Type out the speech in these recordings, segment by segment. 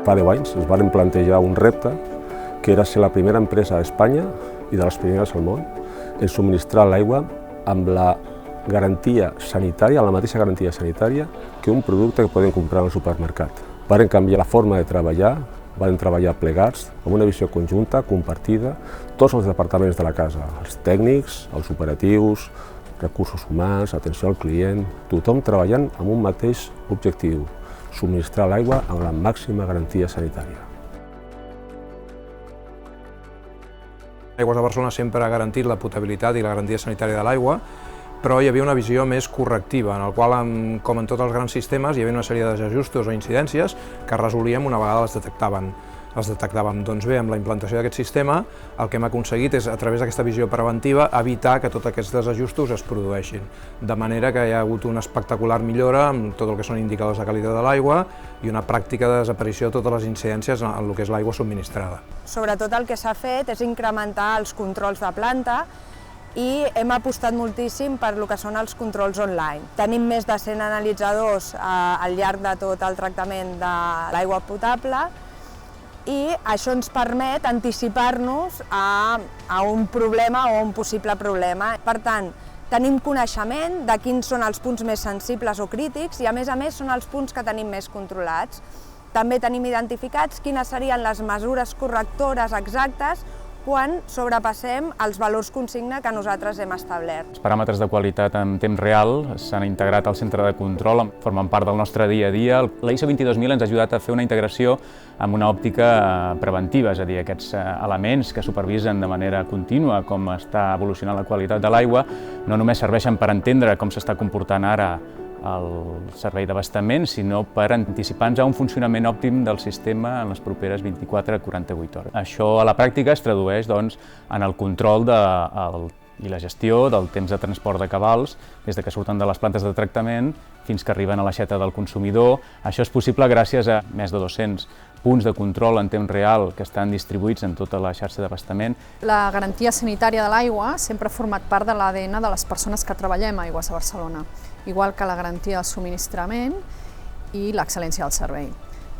Fa 10 anys ens vam plantejar un repte que era ser la primera empresa d'Espanya i de les primeres al món en subministrar l'aigua amb la garantia sanitària, la mateixa garantia sanitària que un producte que podem comprar al supermercat. Varen canviar la forma de treballar, varen treballar plegats, amb una visió conjunta, compartida, tots els departaments de la casa, els tècnics, els operatius, recursos humans, atenció al client, tothom treballant amb un mateix objectiu, subministrar l'aigua amb la màxima garantia sanitària. Aigües de Barcelona sempre ha garantit la potabilitat i la garantia sanitària de l'aigua, però hi havia una visió més correctiva, en el qual, com en tots els grans sistemes, hi havia una sèrie de desajustos o incidències que resolíem una vegada les detectàvem. Doncs bé, amb la implantació d'aquest sistema, el que hem aconseguit és, a través d'aquesta visió preventiva, evitar que tots aquests desajustos es produeixin. De manera que hi ha hagut una espectacular millora amb tot el que són indicadors de qualitat de l'aigua i una pràctica de desaparició de totes les incidències en el que és l'aigua subministrada. Sobretot el que s'ha fet és incrementar els controls de planta i hem apostat moltíssim per el que són els controls online. Tenim més de 100 analitzadors al llarg de tot el tractament de l'aigua potable i això ens permet anticipar-nos a un problema o un possible problema. Per tant, tenim coneixement de quins són els punts més sensibles o crítics i, a més, són els punts que tenim més controlats. També tenim identificats quines serien les mesures correctores exactes quan sobrepassem els valors consigna que nosaltres hem establert. Els paràmetres de qualitat en temps real s'han integrat al centre de control, formen part del nostre dia a dia. La ISO 22000 ens ha ajudat a fer una integració amb una òptica preventiva, és a dir, aquests elements que supervisen de manera contínua com està evolucionant la qualitat de l'aigua no només serveixen per entendre com s'està comportant ara el servei d'abastament, sinó per anticipar-nos a un funcionament òptim del sistema en les properes 24 a 48 hores. Això a la pràctica es tradueix en el control i la gestió del temps de transport de cabals des que surten de les plantes de tractament fins que arriben a l'aixeta del consumidor. Això és possible gràcies a més de 200 punts de control en temps real que estan distribuïts en tota la xarxa d'abastament. La garantia sanitària de l'aigua sempre ha format part de l'ADN de les persones que treballem a Aigües de Barcelona, igual que la garantia del subministrament i l'excel·lència del servei.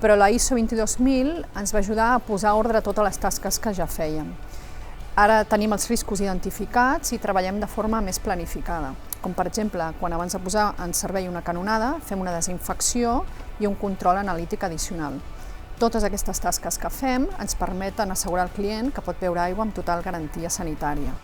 Però la ISO 22000 ens va ajudar a posar ordre a totes les tasques que ja fèiem. Ara tenim els riscos identificats i treballem de forma més planificada, com per exemple, quan abans de posar en servei una canonada, fem una desinfecció i un control analític addicional. Totes aquestes tasques que fem ens permeten assegurar al client que pot beure aigua amb total garantia sanitària.